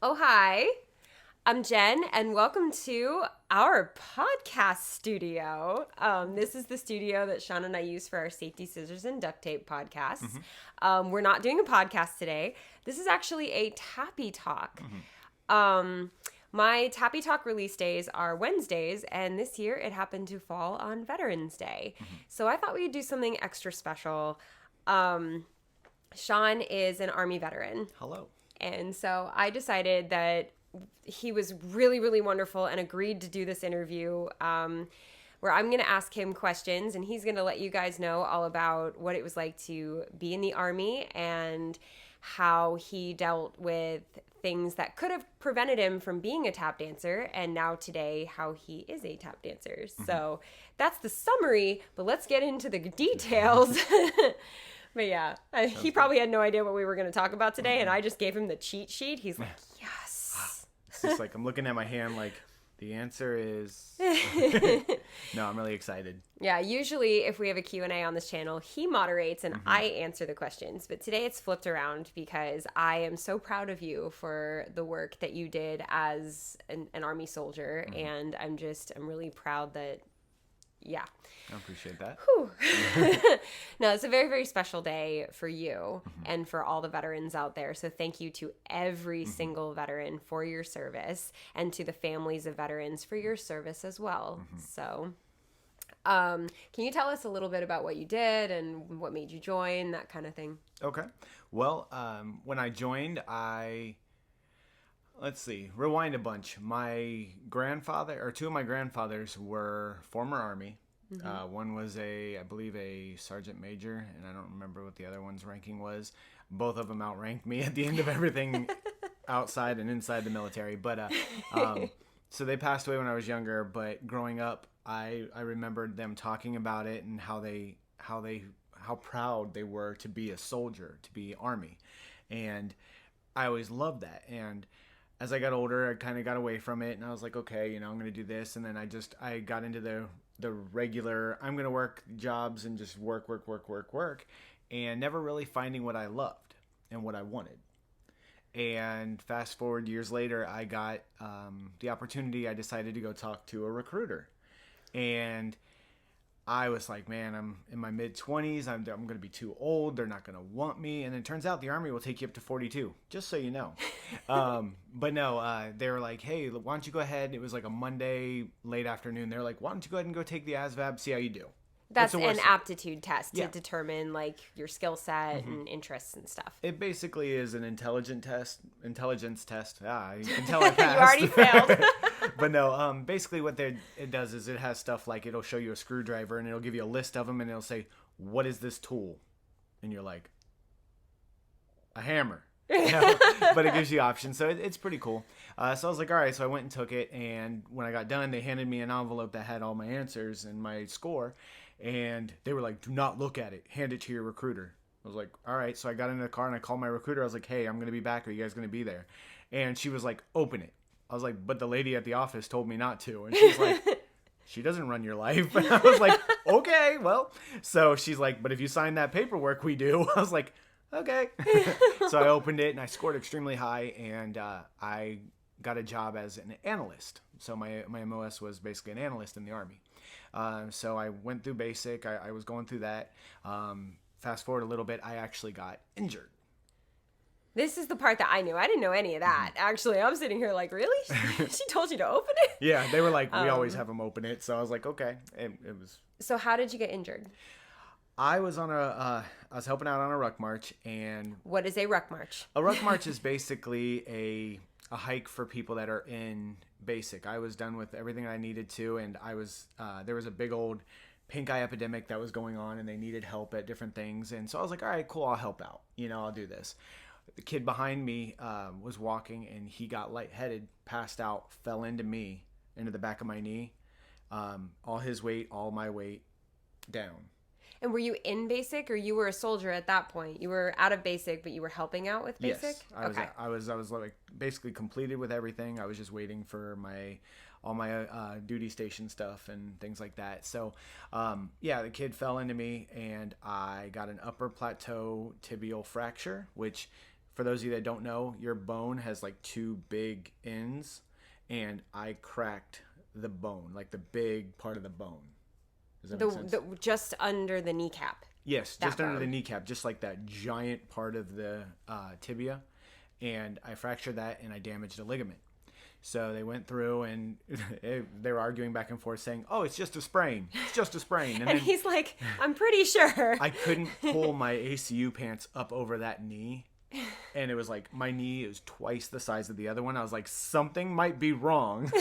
Oh, hi. I'm Jen, and welcome to our podcast studio. This is the studio that Sean and I use for our Safety, Scissors, and Duct Tape podcasts. We're not doing a podcast today. This is actually a Tappy Talk. My Tappy Talk release days are Wednesdays, and this year it happened to fall on Veterans Day. So I thought we'd do something extra special. Sean is an Army veteran. Hello. And so I decided that he was really, really wonderful and agreed to do this interview where I'm going to ask him questions and he's going to let you guys know all about what it was like to be in the Army and how he dealt with things that could have prevented him from being a tap dancer, and now today how he is a tap dancer. So that's the summary, but let's get into the details. But yeah, he probably had no idea what we were going to talk about today, and I just gave him the cheat sheet. He's like, yes. It's just like, I'm looking at my hand like, the answer is... No, I'm really excited. Yeah, usually if we have a Q&A on this channel, he moderates and I answer the questions. But today it's flipped around because I am so proud of you for the work that you did as an Army soldier. And I'm really proud that, yeah. I appreciate that. No, it's a very, very special day for you and for all the veterans out there. So thank you to every single veteran for your service and to the families of veterans for your service as well. So can you tell us a little bit about what you did and what made you join, that kind of thing? Okay. Well, when I joined, let's see, rewind a bunch. My grandfather, or two of my grandfathers were former Army. One was I believe a sergeant major, and I don't remember what the other one's ranking was. Both of them outranked me at the end of everything outside and inside the military. But so they passed away when I was younger. But growing up, I remembered them talking about it and how proud they were to be a soldier, to be Army, and I always loved that. And as I got older, I kind of got away from it, and I was like, okay, I'm going to do this. And then I got into the regular, I'm going to work jobs and just work, and never really finding what I loved and what I wanted. And fast forward years later, I got the opportunity. I decided to go talk to a recruiter. And I was like, man, I'm in my mid-20s. I'm going to be too old. They're not going to want me. And it turns out the Army will take you up to 42, just so you know. But no, they were like, hey, why don't you go ahead? It was like a Monday late afternoon. They're like, why don't you go ahead and go take the ASVAB, see how you do. That's an aptitude test to determine like your skill set and interests and stuff. It basically is an intelligence test. You can tell I passed. You already failed. But no, basically what it does is it has stuff like it'll show you a screwdriver and it'll give you a list of them and it'll say, what is this tool? And you're like, a hammer. But it gives you options. So it's pretty cool. So I was like, all right. So I went and took it. And when I got done, they handed me an envelope that had all my answers and my score. And they were like, do not look at it. Hand it to your recruiter. I was like, all right. So I got in the car and I called my recruiter. I was like, hey, I'm going to be back. Are you guys going to be there? And she was like, open it. I was like, but the lady at the office told me not to. And she's like, she doesn't run your life. And I was like, okay, well. So she's like, but if you sign that paperwork, we do. I was like, okay. So I opened it and I scored extremely high. And I got a job as an analyst. So my MOS was basically an analyst in the Army. So I went through basic. I was going through that. Fast forward a little bit, I actually got injured. This is the part that I knew. I didn't know any of that. Actually, I'm sitting here like, really? She told you to open it? Yeah, they were like, we always have them open it. So I was like, okay. It was. So how did you get injured? I was I was helping out on a ruck march, and what is a ruck march? A ruck march is basically a hike for people that are in basic. I was done with everything I needed to, and I was there was a big old pink eye epidemic that was going on, and they needed help at different things. And so I was like, all right, cool, I'll help out. I'll do this. The kid behind me was walking, and he got lightheaded, passed out, fell into the back of my knee. All his weight, all my weight, down. And were you in basic, or you were a soldier at that point? You were out of basic, but you were helping out with basic? Yes, I was like basically completed with everything. I was just waiting for all my duty station stuff and things like that. So, the kid fell into me, and I got an upper plateau tibial fracture, which for those of you that don't know, your bone has like two big ends, and I cracked the bone, like the big part of the bone. Does that make sense? Just under the kneecap. Yes, just that under the bone. kneecap, just like that giant part of the tibia. And I fractured that, and I damaged a ligament. So they went through, and they were arguing back and forth saying, oh, it's just a sprain. It's just a sprain. And then he's like, I'm pretty sure. I couldn't pull my ACU pants up over that knee. And it was like, my knee is twice the size of the other one. I was like, something might be wrong.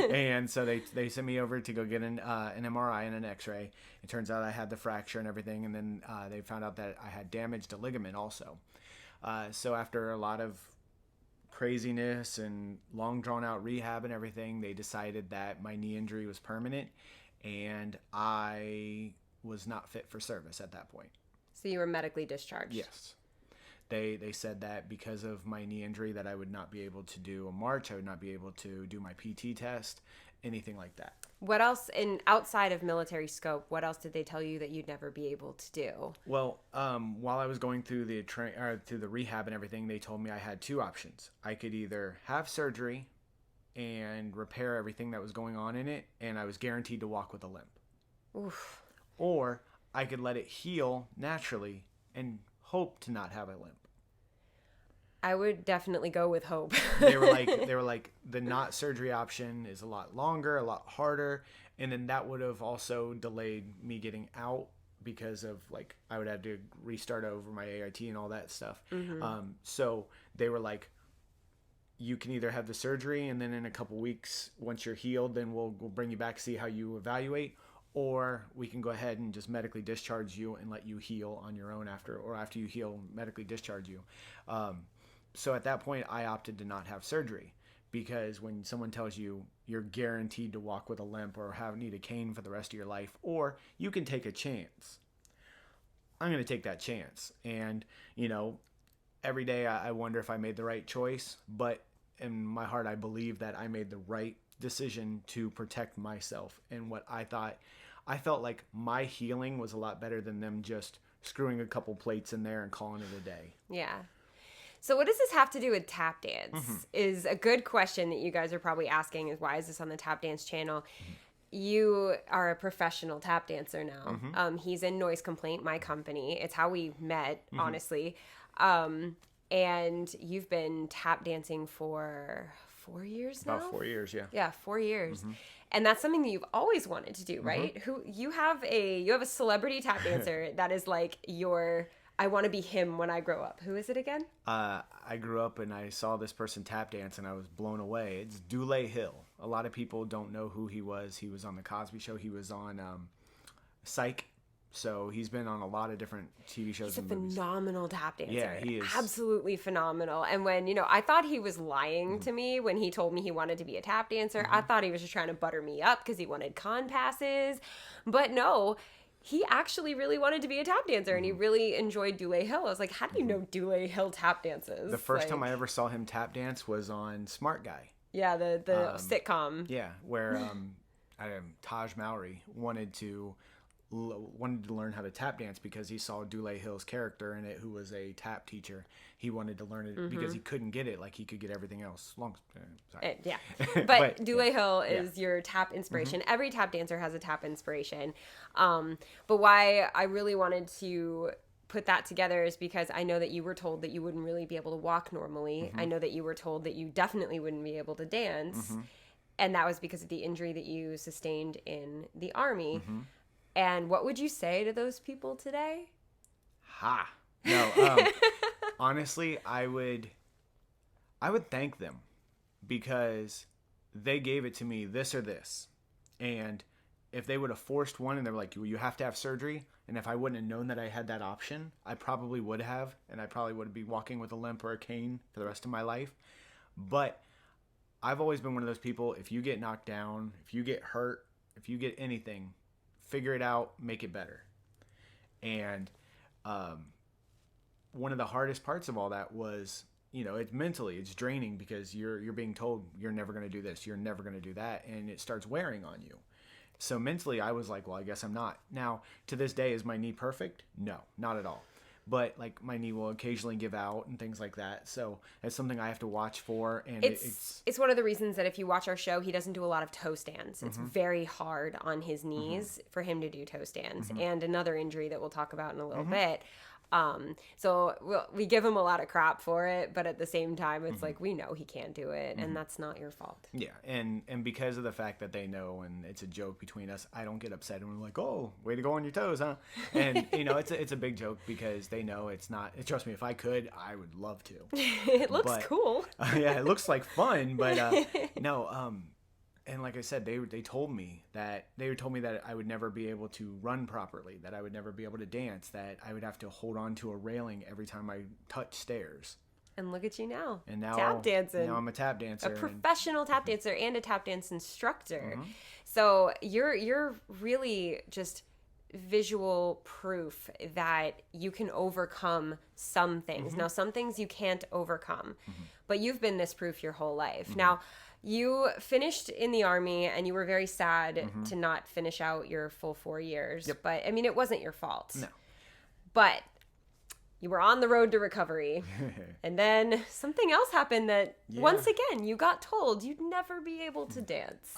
And so they sent me over to go get an MRI and an x-ray. It turns out I had the fracture and everything. And then they found out that I had damaged a ligament also. So after a lot of craziness and long drawn out rehab and everything, they decided that my knee injury was permanent and I was not fit for service at that point. So you were medically discharged? Yes. They said that because of my knee injury that I would not be able to do a march, I would not be able to do my PT test, anything like that. What else, outside of military scope, what else did they tell you that you'd never be able to do? Well, while I was going through through the rehab and everything, they told me I had two options. I could either have surgery and repair everything that was going on in it, and I was guaranteed to walk with a limp. Oof. Or I could let it heal naturally and hope to not have a limp. I would definitely go with hope. they were like the not surgery option is a lot longer, a lot harder, and then that would have also delayed me getting out because of like I would have to restart over my AIT and all that stuff. Mm-hmm. So they were like, you can either have the surgery and then in a couple weeks once you're healed, then we'll bring you back, see how you evaluate, or we can go ahead and just medically discharge you and let you heal on your own after you heal, medically discharge you. So at that point, I opted to not have surgery because when someone tells you you're guaranteed to walk with a limp or need a cane for the rest of your life, or you can take a chance, I'm going to take that chance. And, every day I wonder if I made the right choice, but in my heart, I believe that I made the right decision to protect myself. And what I felt like my healing was a lot better than them just screwing a couple plates in there and calling it a day. Yeah. So what does this have to do with tap dance? Mm-hmm. Is a good question that you guys are probably asking is why is this on the tap dance channel? Mm-hmm. You are a professional tap dancer now. Mm-hmm. He's in Noise Complaint, my company. It's how we met, mm-hmm. honestly. And you've been tap dancing for 4 years now? About 4 years, yeah. Yeah, 4 years. Mm-hmm. And that's something that you've always wanted to do, right? Mm-hmm. You have a celebrity tap dancer that is like I want to be him when I grow up. Who is it again? I grew up and I saw this person tap dance and I was blown away. It's Dule Hill. A lot of people don't know who he was. He was on The Cosby Show. He was on Psych. So he's been on a lot of different TV shows and movies. He's a phenomenal tap dancer. Yeah, he is. Absolutely phenomenal. And when, I thought he was lying to me when he told me he wanted to be a tap dancer. I thought he was just trying to butter me up because he wanted con passes. But no, he actually really wanted to be a tap dancer and he really enjoyed Dule Hill. I was like, how do you know Dule Hill tap dances? The first time I ever saw him tap dance was on Smart Guy. Yeah, the sitcom. Yeah, where Taj Mowry wanted to learn how to tap dance because he saw Dule Hill's character in it, who was a tap teacher. He wanted to learn it because he couldn't get it like he could get everything else. Yeah, but Dule Hill is your tap inspiration. Mm-hmm. Every tap dancer has a tap inspiration. But why I really wanted to put that together is because I know that you were told that you wouldn't really be able to walk normally. Mm-hmm. I know that you were told that you definitely wouldn't be able to dance. Mm-hmm. And that was because of the injury that you sustained in the Army. Mm-hmm. And what would you say to those people today? No, honestly, I would thank them because they gave it to me, this or this. And if they would have forced one and they were like, well, you have to have surgery. And if I wouldn't have known that I had that option, I probably would have. And I probably would be walking with a limp or a cane for the rest of my life. But I've always been one of those people, if you get knocked down, if you get hurt, if you get anything, figure it out, make it better. And one of the hardest parts of all that was, it's mentally, it's draining because you're being told you're never going to do this, you're never going to do that, and it starts wearing on you. So mentally, I was like, well, I guess I'm not. Now, to this day, is my knee perfect? No, not at all. but like my knee will occasionally give out and things like that. So it's something I have to watch for. And it's one of the reasons that if you watch our show, he doesn't do a lot of toe stands. It's very hard on his knees for him to do toe stands. And another injury that we'll talk about in a little bit. So we give him a lot of crap for it, but at the same time, it's like, we know he can't do it, and that's not your fault. Yeah, and because of the fact that they know, and it's a joke between us, I don't get upset and we're like, oh, way to go on your toes, huh? And it's a big joke because they know it's not. Trust me, if I could, I would love to. It looks cool. Yeah, it looks like fun, but no. And like I said, they told me that I would never be able to run properly, that I would never be able to dance, that I would have to hold on to a railing every time I touch stairs. And look at you now. And now tap dancing. Now I'm a tap dancer. A professional tap dancer and a tap dance instructor. So you're really just visual proof that you can overcome some things. Now, some things you can't overcome, but you've been this proof your whole life. Now, you finished in the Army, and you were very sad to not finish out your full 4 years. Yep. But, I mean, it wasn't your fault. No. But you were on the road to recovery. And then something else happened that, once again, you got told you'd never be able to dance.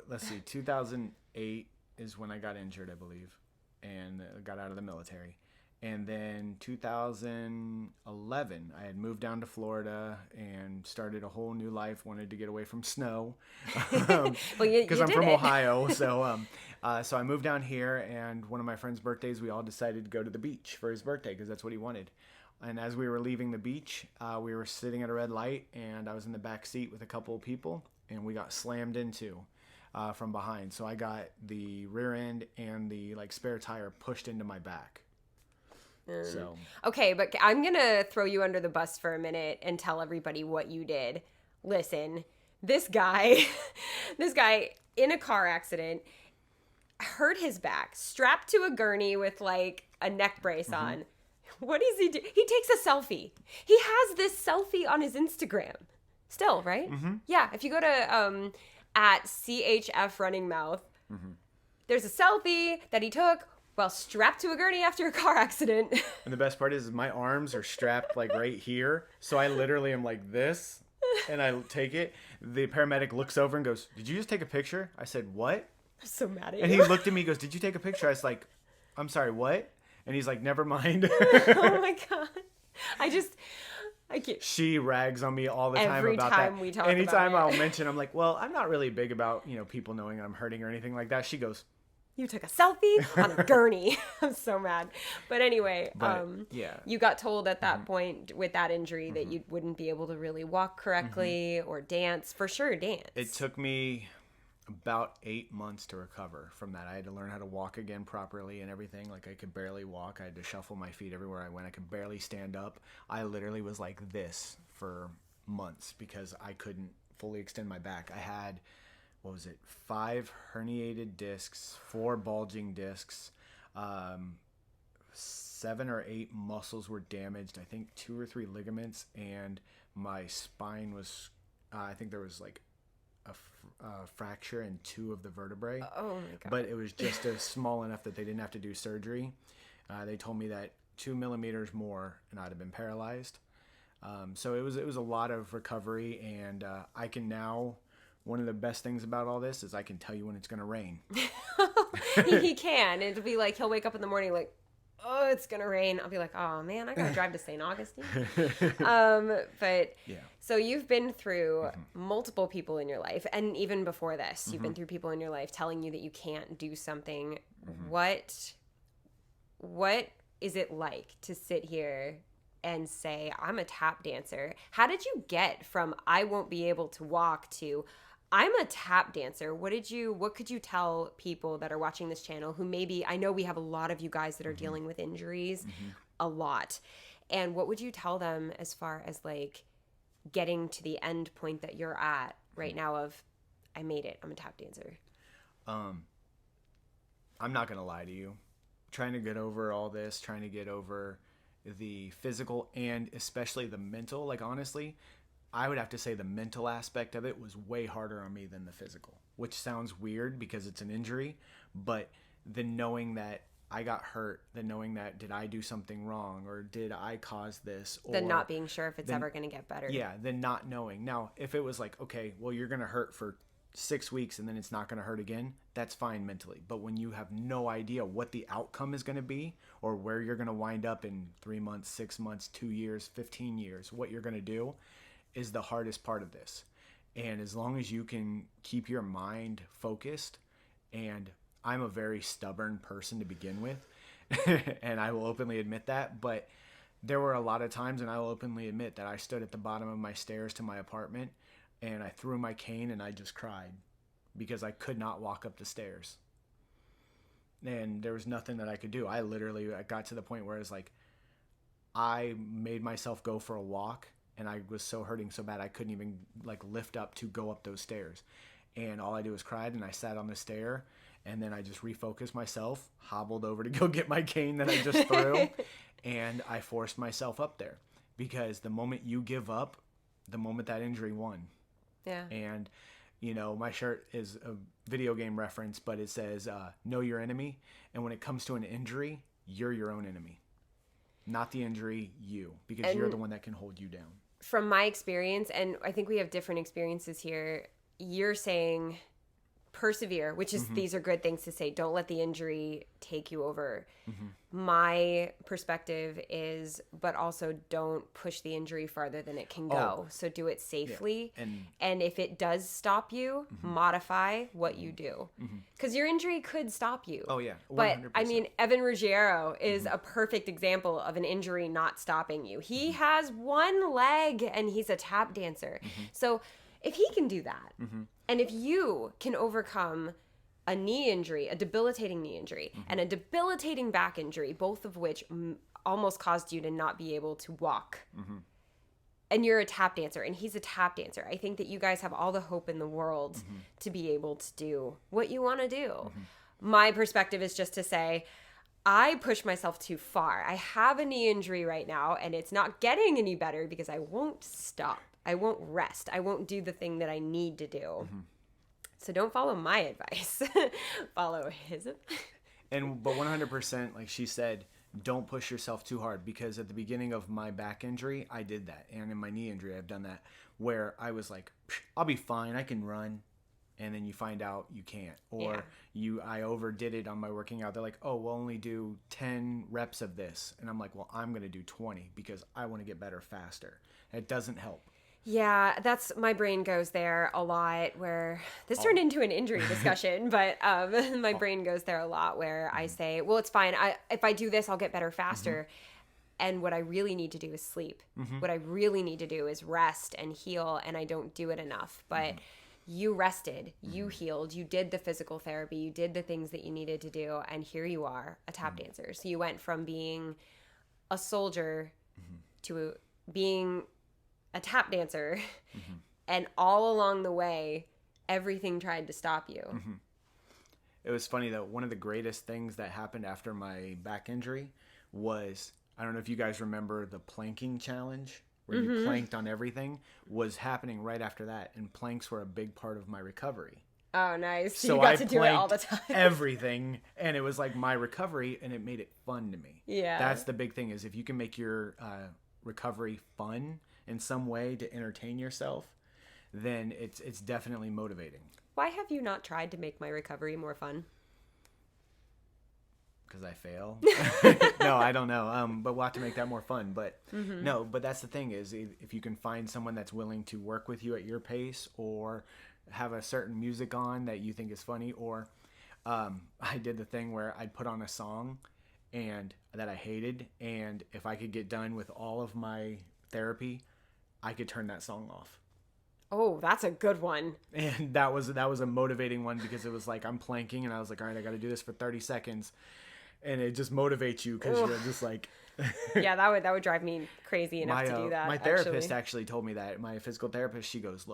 Let's see, 2008 is when I got injured, I believe, and got out of the military. And then 2011, I had moved down to Florida and started a whole new life. Wanted to get away from snow because I'm from Ohio. So I moved down here, and one of my friend's birthdays, we all decided to go to the beach for his birthday because that's what he wanted. And as we were leaving the beach, we were sitting at a red light, and I was in the back seat with a couple of people, and we got slammed into from behind. So I got the rear end and the spare tire pushed into my back. So. Okay, but I'm going to throw you under the bus for a minute and tell everybody what you did. Listen, this guy in a car accident hurt his back, strapped to a gurney with a neck brace on. What does he do? He takes a selfie. He has this selfie on his Instagram. Still, right? Yeah, if you go to at CHF Running Mouth, there's a selfie that he took while strapped to a gurney after a car accident. And the best part is my arms are strapped right here. So I literally am like this, and I take it. The paramedic looks over and goes, "Did you just take a picture?" I said, "What?" I'm so mad at you. And he looked at me and goes, "Did you take a picture?" I was like, "I'm sorry, what?" And he's like, "Never mind." Oh my God. I can't. She rags on me all the time Every about time that. we talk Anytime about it. I'll mention, I'm like, "Well, I'm not really big about, people knowing I'm hurting or anything like that." She goes, "You took a selfie on a gurney." I'm so mad. But anyway, yeah. You got told at that point with that injury that you wouldn't be able to really walk correctly or dance. For sure, dance. It took me about 8 months to recover from that. I had to learn how to walk again properly and everything. I could barely walk. I had to shuffle my feet everywhere I went. I could barely stand up. I literally was like this for months because I couldn't fully extend my back. I had... 5 herniated discs, 4 bulging discs, 7 or 8 muscles were damaged. I think 2 or 3 ligaments, and my spine was, I think there was a fracture in 2 of the vertebrae. Oh my God. But it was just small enough that they didn't have to do surgery. They told me that 2 millimeters more and I'd have been paralyzed. So it was a lot of recovery, and I can now... One of the best things about all this is I can tell you when it's going to rain. He can. It'll be he'll wake up in the morning oh, it's going to rain. I'll be like, oh man, I got to drive to St. Augustine. But yeah. So you've been through multiple people in your life. And even before this, you've been through people in your life telling you that you can't do something. What is it like to sit here and say, I'm a tap dancer? How did you get from I won't be able to walk to I'm a tap dancer? What could you tell people that are watching this channel who maybe, I know we have a lot of you guys that are dealing with injuries, a lot. And what would you tell them as far as getting to the end point that you're at right now of, I made it, I'm a tap dancer? I'm not going to lie to you. Trying to get over all this, trying to get over the physical and especially the mental, honestly, I would have to say the mental aspect of it was way harder on me than the physical, which sounds weird because it's an injury, but the knowing that I got hurt than knowing that did I do something wrong or did I cause this, or Than not being sure if it's ever going to get better. Yeah, than not knowing. Now, if it was like, okay, well, you're going to hurt for 6 weeks and then it's not going to hurt again, that's fine mentally. But when you have no idea what the outcome is going to be or where you're going to wind up in 3 months, 6 months, 2 years, 15 years, what you're going to do is the hardest part of this. And as long as you can keep your mind focused, and I'm a very stubborn person to begin with, and I will openly admit that, but there were a lot of times, and I will openly admit that I stood at the bottom of my stairs to my apartment and I threw my cane and I just cried because I could not walk up the stairs. And there was nothing that I could do. I got to the point where it was like, I made myself go for a walk and I was so hurting so bad I couldn't even like lift up to go up those stairs. And all I did was cried, and I sat on the stair, and then I just refocused myself, hobbled over to go get my cane that I just threw, and I forced myself up there. Because the moment you give up, the moment that injury won. Yeah. And, you know, my shirt is a video game reference, but it says, know your enemy. And when it comes to an injury, you're your own enemy. Not the injury, you. Because you're the one that can hold you down. From my experience, and I think we have different experiences here, you're saying persevere, which is these are good things to say. Don't let the injury take you over. My perspective is, but also don't push the injury farther than it can go. So do it safely. Yeah. And if it does stop you, modify what you do. Because your injury could stop you. Oh, yeah. 100%. But, I mean, Evan Ruggiero is a perfect example of an injury not stopping you. He has one leg, and he's a tap dancer. So if he can do that, and if you can overcome a knee injury, a debilitating knee injury, and a debilitating back injury, both of which almost caused you to not be able to walk, and you're a tap dancer, and he's a tap dancer, I think that you guys have all the hope in the world to be able to do what you want to do. My perspective is just to say, I push myself too far. I have a knee injury right now, and it's not getting any better because I won't stop. I won't rest. I won't do the thing that I need to do. So don't follow my advice. Follow his. But 100%, like she said, don't push yourself too hard, because at the beginning of my back injury, I did that. And in my knee injury, I've done that, where I was like, I'll be fine. I can run. And then you find out you can't. Or I overdid it on my working out. They're like, oh, we'll only do 10 reps of this. And I'm like, well, I'm going to do 20 because I want to get better faster. It doesn't help. Yeah, my brain goes there a lot, where this turned into an injury discussion, but my brain goes there a lot where I say, well, it's fine. If I do this, I'll get better faster. And what I really need to do is sleep. What I really need to do is rest and heal, and I don't do it enough. But you rested, you healed, you did the physical therapy, you did the things that you needed to do, and here you are, a tap dancer. So you went from being a soldier to being a tap dancer, and all along the way, everything tried to stop you. It was funny that one of the greatest things that happened after my back injury was, I don't know if you guys remember the planking challenge, where you planked on everything, was happening right after that, and planks were a big part of my recovery. Oh, nice. So you got to do it all the time. Everything, and it was like my recovery, and it made it fun to me. Yeah. That's the big thing, is if you can make your recovery fun in some way to entertain yourself, then it's definitely motivating. Why have you not tried to make my recovery more fun? Because I fail. No, I don't know. But we'll have to make that more fun. But no, but that's the thing, is if you can find someone that's willing to work with you at your pace, or have a certain music on that you think is funny, or I did the thing where I'd put on a song and that I hated, and if I could get done with all of my therapy, I could turn that song off. Oh, that's a good one. And that was a motivating one, because it was like, I'm planking, and I was like, all right, I got to do this for 30 seconds. And it just motivates you, because you're just like... Yeah, that would drive me crazy enough to do that. My therapist actually told me that. My physical therapist, she goes,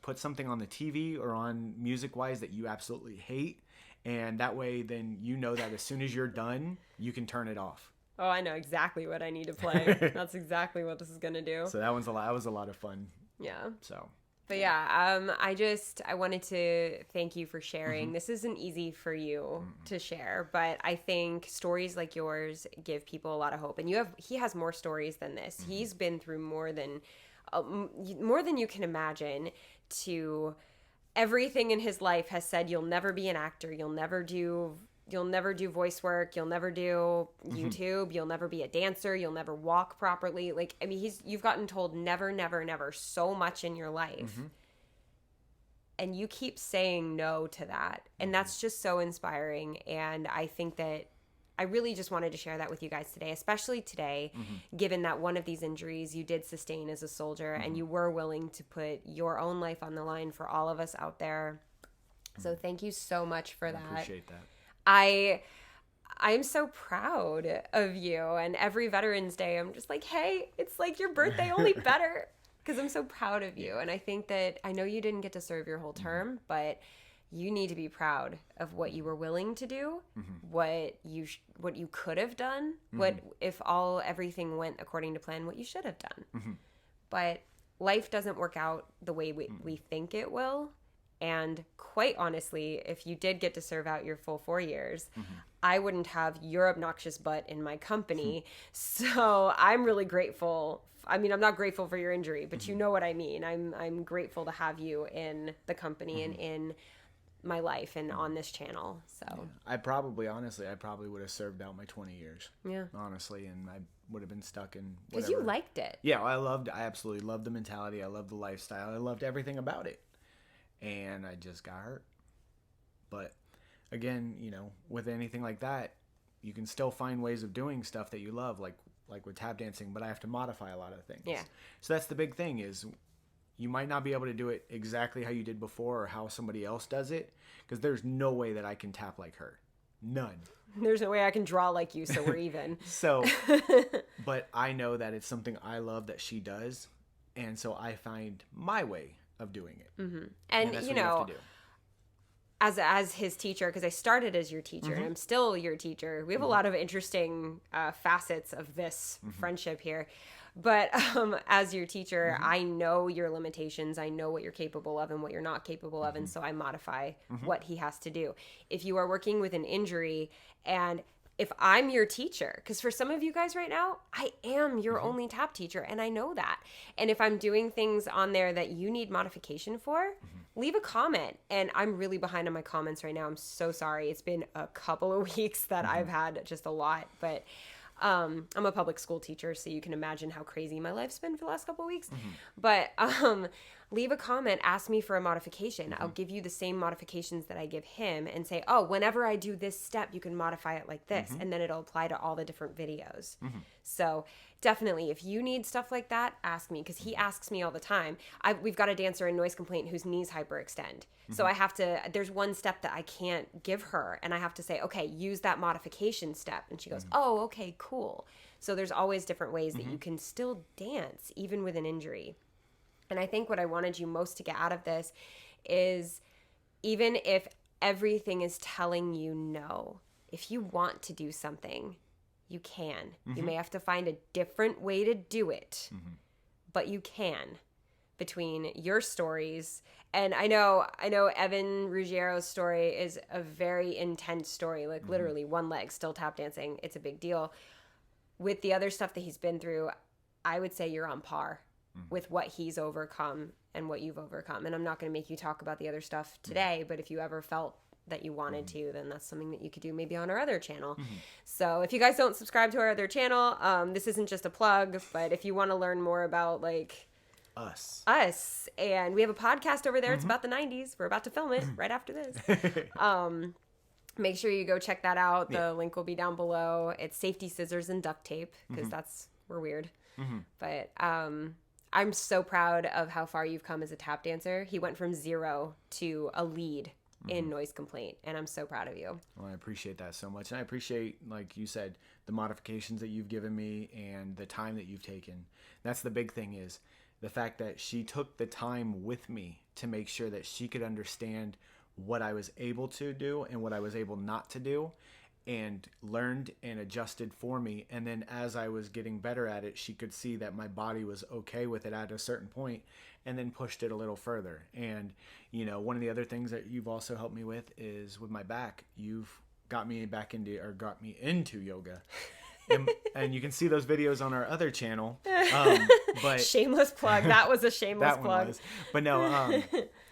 put something on the TV or on music-wise that you absolutely hate, and that way then you know that as soon as you're done, you can turn it off. Oh, I know exactly what I need to play. That's exactly what this is going to do. So that was a lot of fun. Yeah. So But yeah, I wanted to thank you for sharing. This isn't easy for you to share, but I think stories like yours give people a lot of hope. And he has more stories than this. He's been through more than you can imagine. To everything in his life has said, you'll never be an actor. You'll never do voice work. You'll never do YouTube. You'll never be a dancer. You'll never walk properly. Like, I mean, you've gotten told never, never, never so much in your life. And you keep saying no to that. And that's just so inspiring. And I think that I really just wanted to share that with you guys today, especially today, given that one of these injuries you did sustain as a soldier and you were willing to put your own life on the line for all of us out there. So thank you so much for that. I appreciate that. I'm so proud of you, and every Veterans Day I'm just like, hey, it's like your birthday, only better, because I'm so proud of you. And I think that, I know you didn't get to serve your whole term, but you need to be proud of what you were willing to do, what you could have done, what if everything went according to plan, what you should have done. But life doesn't work out the way we think it will. And quite honestly, if you did get to serve out your full 4 years, I wouldn't have your obnoxious butt in my company. So I'm really grateful. I mean, I'm not grateful for your injury, but you know what I mean. I'm grateful to have you in the company and in my life and on this channel. So I probably would have served out my 20 years. Yeah. Honestly, and I would have been stuck in because you liked it. Yeah, I absolutely loved the mentality. I loved the lifestyle. I loved everything about it. And I just got hurt. But again, with anything like that, you can still find ways of doing stuff that you love, like with tap dancing, but I have to modify a lot of things. Yeah. So that's the big thing, is you might not be able to do it exactly how you did before or how somebody else does it, because there's no way that I can tap like her. None. There's no way I can draw like you, so we're even. So, but I know that it's something I love that she does, and so I find my way of doing it. And that's you what know, have to do. As his teacher, because I started as your teacher and I'm still your teacher, we have a lot of interesting facets of this friendship here. But as your teacher, I know your limitations. I know what you're capable of and what you're not capable of. And so I modify what he has to do. If you are working with an injury, and if I'm your teacher, because for some of you guys right now, I am your only tap teacher, and I know that. And if I'm doing things on there that you need modification for, leave a comment. And I'm really behind on my comments right now. I'm so sorry. It's been a couple of weeks that I've had just a lot, but I'm a public school teacher, so you can imagine how crazy my life's been for the last couple of weeks. But leave a comment, ask me for a modification. I'll give you the same modifications that I give him and say, oh, whenever I do this step, you can modify it like this. And then it'll apply to all the different videos. So definitely, if you need stuff like that, ask me, because he asks me all the time. We've got a dancer in Noise Complaint whose knees hyperextend. So I have to, there's one step that I can't give her, and I have to say, okay, use that modification step. And she goes, oh, okay, cool. So there's always different ways that you can still dance, even with an injury. And I think what I wanted you most to get out of this is, even if everything is telling you no, if you want to do something, you can. You may have to find a different way to do it, but you can. Between your stories, and I know Evan Ruggiero's story is a very intense story, like literally one leg, still tap dancing. It's a big deal. With the other stuff that he's been through, I would say you're on par with what he's overcome and what you've overcome. And I'm not going to make you talk about the other stuff today, but if you ever felt that you wanted to, then that's something that you could do maybe on our other channel. So if you guys don't subscribe to our other channel, this isn't just a plug, but if you want to learn more about like us, and we have a podcast over there. It's about the 90s. We're about to film it right after this. Make sure you go check that out. The link will be down below. It's safety scissors and duct tape, because we're weird. But I'm so proud of how far you've come as a tap dancer. He went from 0 to a lead in Noise Complaint, and I'm so proud of you. Well, I appreciate that so much, and I appreciate, like you said, the modifications that you've given me and the time that you've taken. That's the big thing, is the fact that she took the time with me to make sure that she could understand what I was able to do and what I was able not to do, and learned and adjusted for me. And then as I was getting better at it, she could see that my body was okay with it at a certain point, and then pushed it a little further. And, you know, one of the other things that you've also helped me with is with my back. You've got me into yoga. And you can see those videos on our other channel. But shameless plug. That was a shameless plug. Was. But no,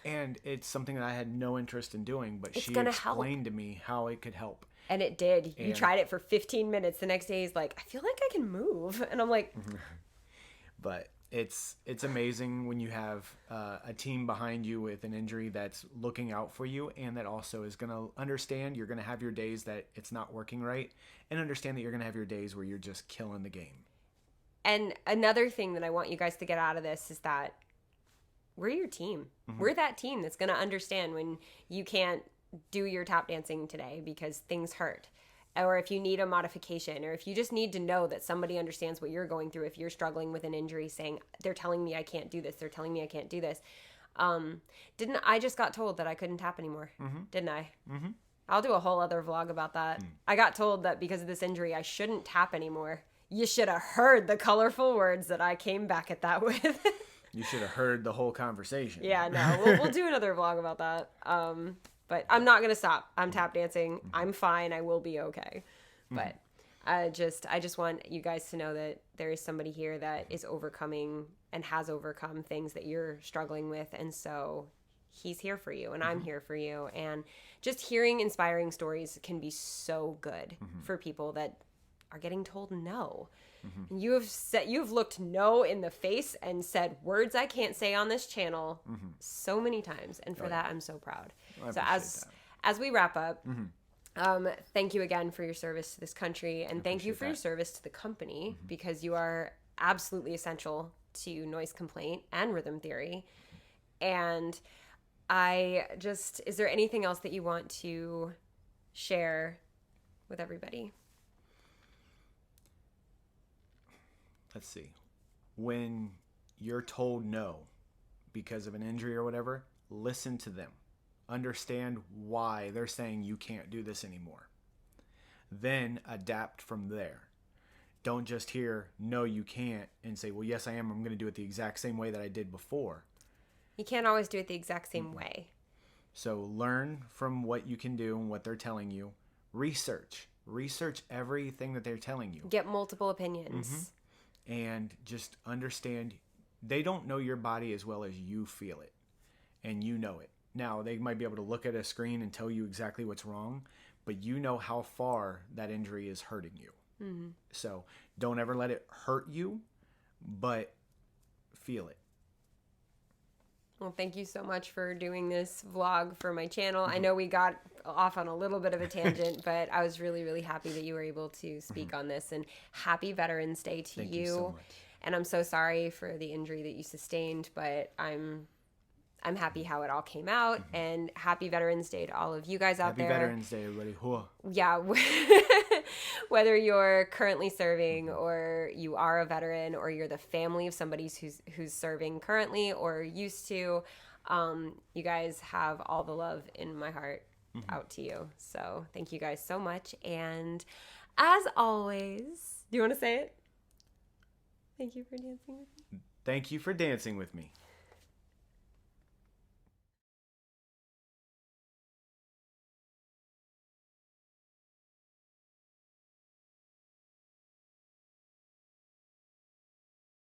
and it's something that I had no interest in doing, but she explained to me how it could help. And it did. You tried it for 15 minutes. The next day he's like, I feel like I can move. And I'm like... But it's amazing when you have a team behind you with an injury that's looking out for you, and that also is going to understand you're going to have your days that it's not working right, and understand that you're going to have your days where you're just killing the game. And another thing that I want you guys to get out of this is that we're your team. Mm-hmm. We're that team that's going to understand when you can't do your tap dancing today because things hurt, or if you need a modification, or if you just need to know that somebody understands what you're going through. If you're struggling with an injury, saying, they're telling me I can't do this, they're telling me I can't do this. I just got told that I couldn't tap anymore. Mm-hmm. Didn't I? Mm-hmm. I'll do a whole other vlog about that. I got told that because of this injury, I shouldn't tap anymore. You should have heard the colorful words that I came back at that with. You should have heard the whole conversation. Yeah, no, we'll do another vlog about that. But I'm not going to stop. I'm tap dancing. I'm fine. I will be okay. But I just want you guys to know that there is somebody here that is overcoming and has overcome things that you're struggling with. And so he's here for you, and I'm here for you. And just hearing inspiring stories can be so good for people that are getting told no. Mm-hmm. You've looked no in the face and said words I can't say on this channel so many times, and for that I'm so proud. So as we wrap up, thank you again for your service to this country, and thank you for your service to the company, because you are absolutely essential to noise complaint and rhythm theory. And is there anything else that you want to share with everybody? Let's see. When you're told no because of an injury or whatever, listen to them. Understand why they're saying you can't do this anymore. Then adapt from there. Don't just hear, no, you can't, and say, well, yes, I am. I'm going to do it the exact same way that I did before. You can't always do it the exact same way. So learn from what you can do and what they're telling you. Research everything that they're telling you. Get multiple opinions. And just understand they don't know your body as well as you feel it, and you know it. Now, they might be able to look at a screen and tell you exactly what's wrong, but you know how far that injury is hurting you. Mm-hmm. So don't ever let it hurt you, but feel it. Well, thank you so much for doing this vlog for my channel. I know we got off on a little bit of a tangent, but I was really, really happy that you were able to speak on this. And happy Veterans Day to you. Thank you so much. And I'm so sorry for the injury that you sustained, but I'm happy how it all came out. And happy Veterans Day to all of you guys out there. Happy Veterans Day, everybody. Yeah. Whether you're currently serving, or you are a veteran, or you're the family of somebody who's serving currently or used to, you guys have all the love in my heart out to you. So thank you guys so much. And as always, do you want to say it? Thank you for dancing with me. Thank you for dancing with me.